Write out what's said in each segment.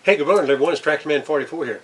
Hey, good morning everyone, it's TractorMan44 here.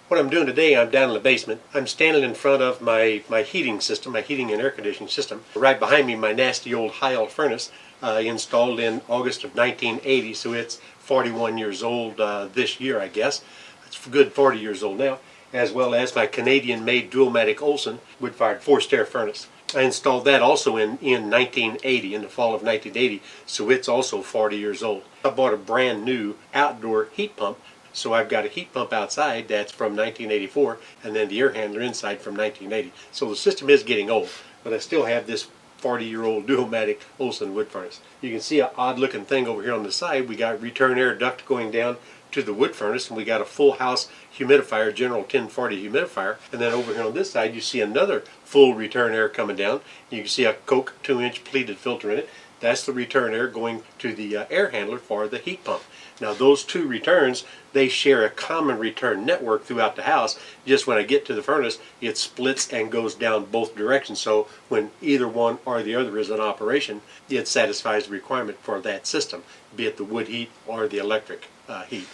What I'm doing today, I'm down in the basement. I'm standing in front of my heating system, my heating and air conditioning system. Right behind me, my nasty old high-oil furnace, installed in August of 1980, so it's 41 years old this year, I guess. It's a good 40 years old now, as well as my Canadian-made Duo-Matic Olsen wood-fired forced air furnace. I installed that also in 1980, in the fall of 1980, so it's also 40 years old. I bought a brand new outdoor heat pump, so I've got a heat pump outside that's from 1984, and then the air handler inside from 1980. So the system is getting old, but I still have this 40-year-old Duo-Matic Olsen wood furnace. You can see an odd-looking thing over here on the side. We got return air duct going down to the wood furnace, and we got a full house humidifier, General 1040 humidifier. And then over here on this side, you see another full return air coming down. You can see a Coke 2-inch pleated filter in it. That's the return air going to the air handler for the heat pump. Now those two returns, they share a common return network throughout the house. Just when I get to the furnace, it splits and goes down both directions. So when either one or the other is in operation, it satisfies the requirement for that system, be it the wood heat or the electric heat.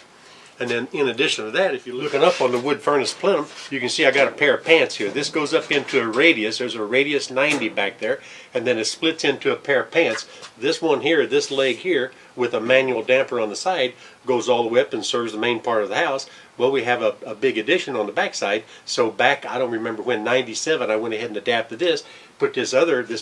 And then in addition to that, if you're looking up on the wood furnace plenum, you can see I got a pair of pants here. This goes up into a radius. There's a radius 90 back there, and then it splits into a pair of pants. This one here, this leg here, with a manual damper on the side, goes all the way up and serves the main part of the house. Well, we have a big addition on the back side. So back, I don't remember when, 97, I went ahead and adapted this, put this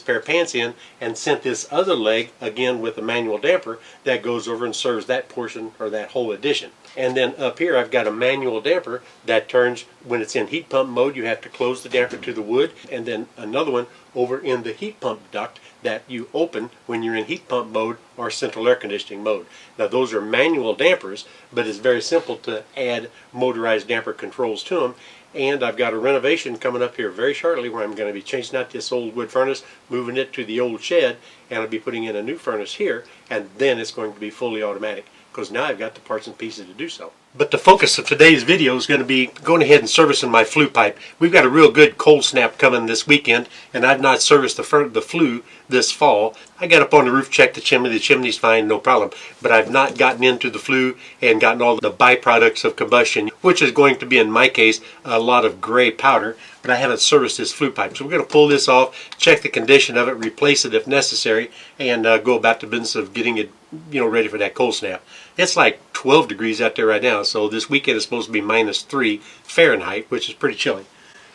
pair of pants in, and sent this other leg, again with a manual damper, that goes over and serves that portion, or that whole addition. And then up here I've got a manual damper that turns, when it's in heat pump mode, you have to close the damper to the wood, and then another one over in the heat pump duct that you open when you're in heat pump mode or central air conditioning mode. Now those are manual dampers, but it's very simple to add motorized damper controls to them. And I've got a renovation coming up here very shortly where I'm going to be changing out this old wood furnace, moving it to the old shed, and I'll be putting in a new furnace here, and then it's going to be fully automatic, because now I've got the parts and pieces to do so. But the focus of today's video is going to be going ahead and servicing my Flue pipe. We've got a real good cold snap coming this weekend, and I've not serviced the Flue this fall. I got up on the roof, checked the chimney. The chimney's fine, no problem. But I've not gotten into the Flue and gotten all the byproducts of combustion, which is going to be, in my case, a lot of gray powder. But I haven't serviced this Flue pipe. So we're going to pull this off, check the condition of it, replace it if necessary, and go about the business of getting it, ready for that cold snap. It's like 12 degrees out there right now, so this weekend is supposed to be -3 Fahrenheit, which is pretty chilly.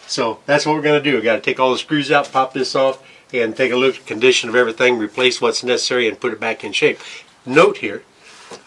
So that's what we're going to do. We've got to take all the screws out, pop this off, and take a look at the condition of everything, replace what's necessary, and put it back in shape. Note here,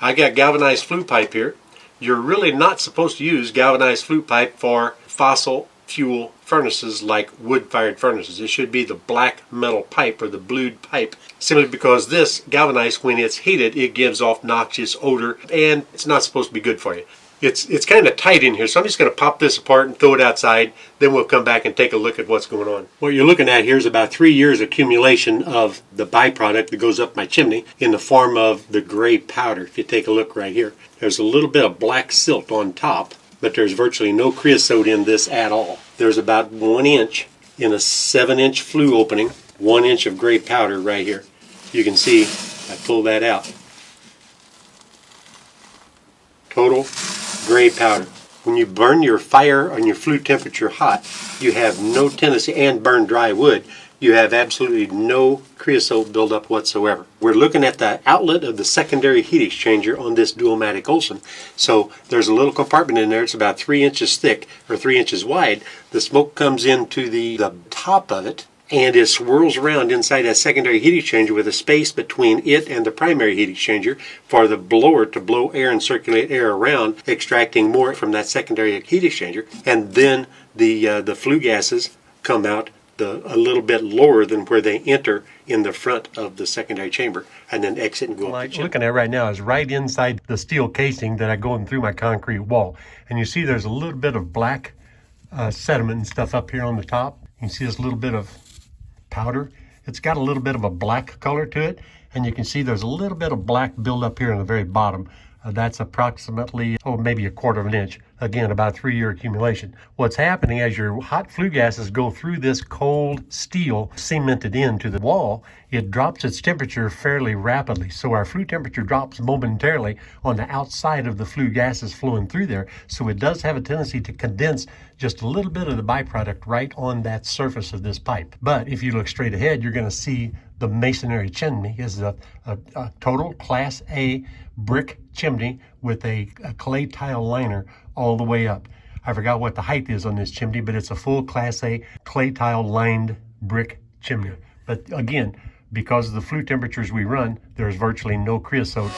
I got galvanized Flue pipe here. You're really not supposed to use galvanized Flue pipe for fossil fuel furnaces like wood-fired furnaces. It should be the black metal pipe or the blued pipe, simply because this galvanized, when it's heated, it gives off noxious odor, and it's not supposed to be good for you. It's kind of tight in here, so I'm just going to pop this apart and throw it outside. Then we'll come back and take a look at what's going on. What you're looking at here is about 3 years accumulation of the byproduct that goes up my chimney in the form of the gray powder. If you take a look right here, there's a little bit of black silt on top, but there's virtually no creosote in this at all. There's about 1 inch in a 7-inch Flue opening, 1 inch of gray powder right here. You can see I pull that out. Total gray powder. When you burn your fire on your Flue temperature hot, you have no tendency, and burn dry wood, you have absolutely no creosote buildup whatsoever. We're looking at the outlet of the secondary heat exchanger on this Duo-Matic Olsen. So there's a little compartment in there. It's about 3 inches thick or 3 inches wide. The smoke comes into the top of it, and it swirls around inside that secondary heat exchanger with a space between it and the primary heat exchanger for the blower to blow air and circulate air around, extracting more from that secondary heat exchanger. And then the flue gases come out a little bit lower than where they enter in the front of the secondary chamber, and then exit and go up the chimney. What you're looking at right now is right inside the steel casing that I go in through my concrete wall. And you see there's a little bit of black sediment and stuff up here on the top. You can see there's a little bit of powder. It's got a little bit of a black color to it, and you can see there's a little bit of black build up here on the very bottom. That's approximately, maybe a quarter of an inch. Again, about a 3-year accumulation. What's happening as your hot flue gases go through this cold steel cemented into the wall, it drops its temperature fairly rapidly. So our flue temperature drops momentarily on the outside of the flue gases flowing through there. So it does have a tendency to condense just a little bit of the byproduct right on that surface of this pipe. But if you look straight ahead, you're going to see the masonry chimney is a total Class A brick chimney with a clay tile liner all the way up. I forgot what the height is on this chimney, but it's a full Class A clay tile lined brick chimney. But again, because of the flue temperatures we run, there's virtually no creosote.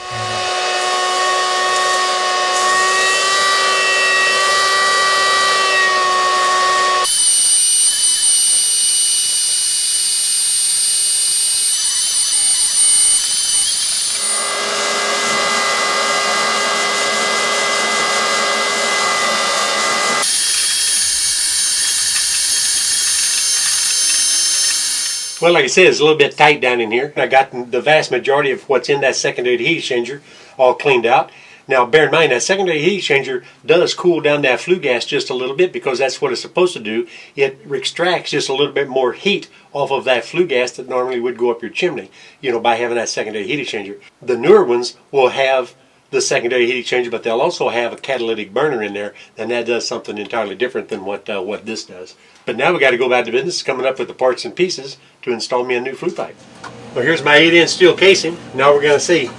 Well, like I said, it's a little bit tight down in here. I got the vast majority of what's in that secondary heat exchanger all cleaned out. Now, bear in mind, that secondary heat exchanger does cool down that flue gas just a little bit because that's what it's supposed to do. It extracts just a little bit more heat off of that flue gas that normally would go up your chimney, by having that secondary heat exchanger. The newer ones will have the secondary heat exchanger, but they'll also have a catalytic burner in there, and that does something entirely different than what this does. But now we got to go back to business, coming up with the parts and pieces to install me a new flue pipe. Well, here's my 8-inch steel casing. Now we're going to see.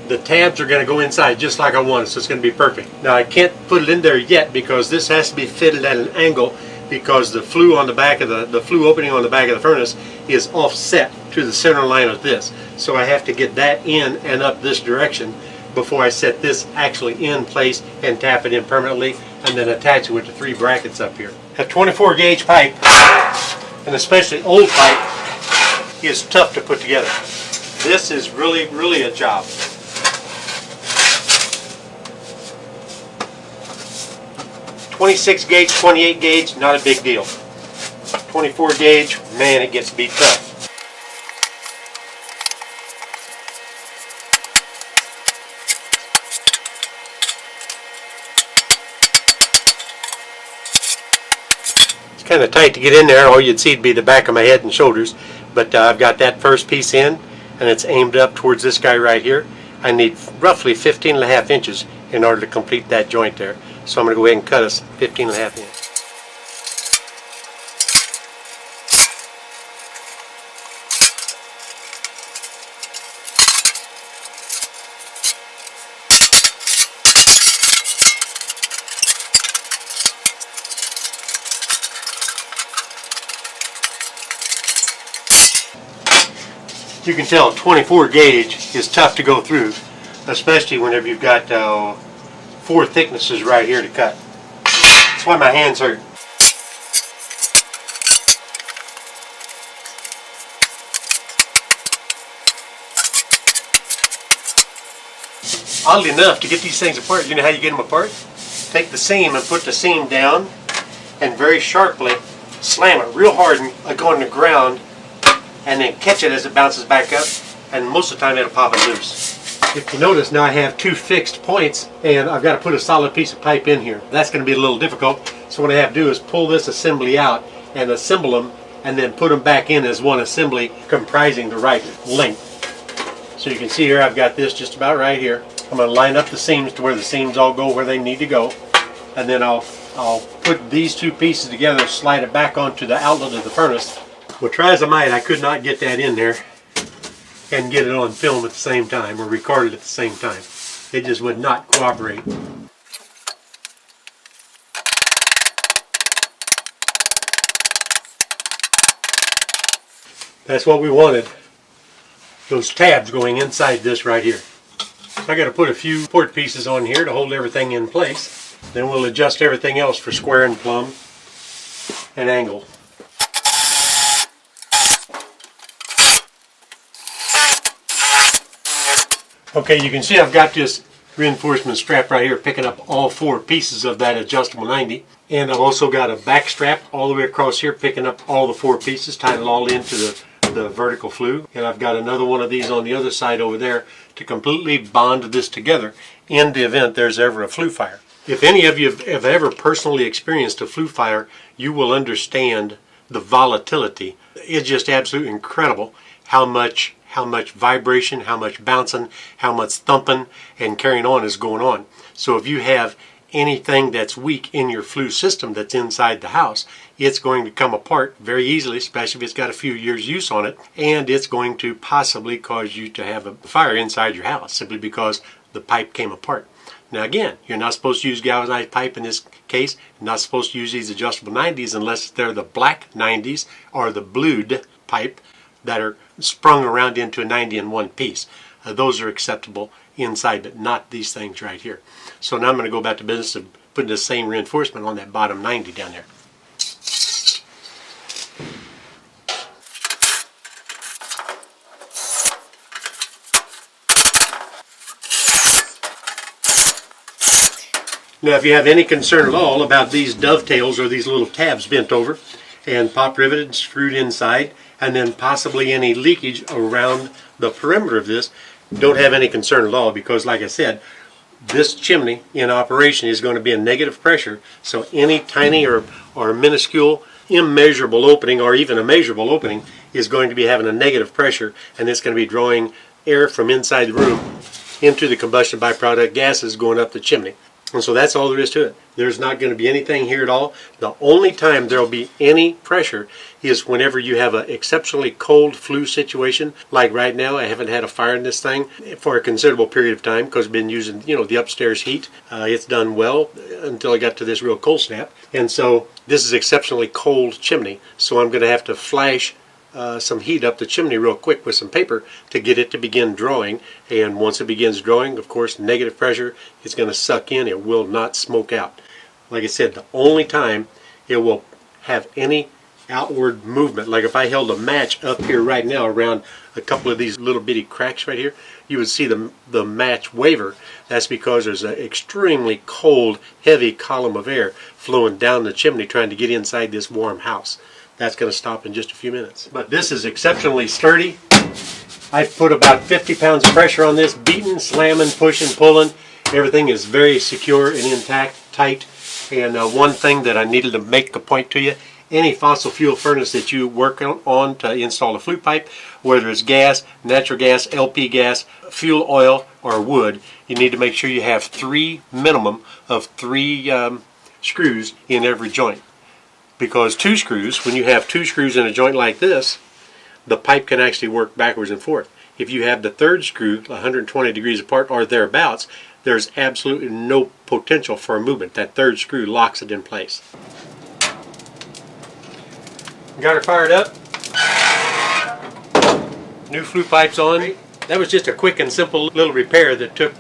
The tabs are going to go inside just like I wanted, so it's going to be perfect. Now I can't put it in there yet because this has to be fitted at an angle, because the flue on the back of the flue opening on the back of the furnace is offset to the center line of this. So I have to get that in and up this direction before I set this actually in place and tap it in permanently and then attach it with the 3 brackets up here. A 24 gauge pipe, and especially old pipe, is tough to put together. This is really a job. .26 gauge, 28 gauge, not a big deal. 24 gauge, man, it gets to be tough. It's kind of tight to get in there. All you'd see would be the back of my head and shoulders. But I've got that first piece in, and it's aimed up towards this guy right here. I need roughly 15.5 inches in order to complete that joint there. So I'm going to go ahead and cut us 15.5 inches. You can tell 24 gauge is tough to go through, especially whenever you've got 4 thicknesses right here to cut. That's why my hands hurt. Oddly enough, to get these things apart, you know how you get them apart? Take the seam and put the seam down and very sharply slam it real hard and go on the ground, and then catch it as it bounces back up, and most of the time it'll pop it loose. If you notice, now I have 2 fixed points, and I've got to put a solid piece of pipe in here. That's going to be a little difficult, so what I have to do is pull this assembly out and assemble them, and then put them back in as one assembly comprising the right length. So you can see here I've got this just about right here. I'm going to line up the seams to where the seams all go where they need to go, and then I'll put these 2 pieces together, slide it back onto the outlet of the furnace. Well, try as I might, I could not get that in there and get it on film at the same time or record it at the same time. It just would not cooperate. That's what we wanted. Those tabs going inside this right here. So I got to put a few port pieces on here to hold everything in place. Then we'll adjust everything else for square and plumb and angle. Okay, you can see I've got this reinforcement strap right here picking up all 4 pieces of that adjustable 90. And I've also got a back strap all the way across here picking up all the 4 pieces, tying it all into the the vertical flue, and I've got another one of these on the other side over there to completely bond this together in the event there's ever a flue fire. If any of you have ever personally experienced a flue fire, you will understand the volatility. It's just absolutely incredible how much vibration, how much bouncing, how much thumping and carrying on is going on. So if you have anything that's weak in your flue system that's inside the house, it's going to come apart very easily, especially if it's got a few years use on it, and it's going to possibly cause you to have a fire inside your house simply because the pipe came apart. Now again, you're not supposed to use galvanized pipe in this case. You're not supposed to use these adjustable 90s unless they're the black 90s or the blued pipe that are sprung around into a 90 in one piece. Those are acceptable inside, but not these things right here. So now I'm going to go back to business of putting the same reinforcement on that bottom 90 down there. Now if you have any concern at all about these dovetails or these little tabs bent over and pop riveted, screwed inside, and then possibly any leakage around the perimeter of this, don't have any concern at all, because like I said, this chimney in operation is going to be a negative pressure, so any tiny or minuscule immeasurable opening or even a measurable opening is going to be having a negative pressure, and it's going to be drawing air from inside the room into the combustion byproduct gases going up the chimney. And so that's all there is to it. There's not going to be anything here at all. The only time there will be any pressure is whenever you have an exceptionally cold flue situation. Like right now, I haven't had a fire in this thing for a considerable period of time because I've been using, the upstairs heat. It's done well until I got to this real cold snap. And so this is exceptionally cold chimney. So I'm going to have to flash some heat up the chimney real quick with some paper to get it to begin drawing, and once it begins drawing, of course, negative pressure, it's going to suck in. It will not smoke out. Like I said, the only time it will have any outward movement, like if I held a match up here right now around a couple of these little bitty cracks right here, you would see the match waver. That's because there's an extremely cold, heavy column of air flowing down the chimney trying to get inside this warm house. That's going to stop in just a few minutes. But this is exceptionally sturdy. I've put about 50 pounds of pressure on this, beating, slamming, pushing, pulling. Everything is very secure and intact, tight. And one thing that I needed to make a point to you, any fossil fuel furnace that you work on to install a flue pipe, whether it's gas, natural gas, LP gas, fuel oil, or wood, you need to make sure you have minimum of three screws in every joint. Because two screws, when you have two screws in a joint like this, the pipe can actually work backwards and forth. If you have the third screw 120 degrees apart or thereabouts, there's absolutely no potential for movement. That third screw locks it in place. Got her fired up. New flue pipes on. That was just a quick and simple little repair that took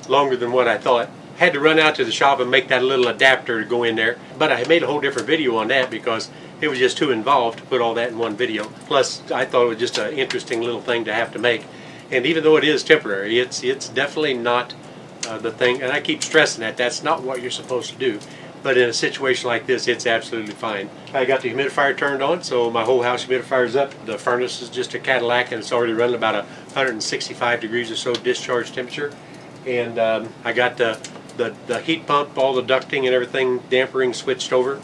longer than what I thought. Had to run out to the shop and make that little adapter to go in there, but I made a whole different video on that because it was just too involved to put all that in one video. Plus I thought it was just an interesting little thing to have to make, and even though it is temporary, it's definitely not the thing, and I keep stressing that that's not what you're supposed to do, but in a situation like this it's absolutely fine. I got the humidifier turned on, so my whole house humidifier is up. The furnace is just a Cadillac and it's already running about 165 degrees or so discharge temperature, and I got the heat pump, all the ducting and everything, dampering switched over,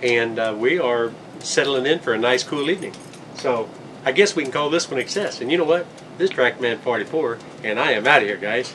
and we are settling in for a nice cool evening. So I guess we can call this one a success. And you know what? This is TrackMan 44, and I am out of here, guys.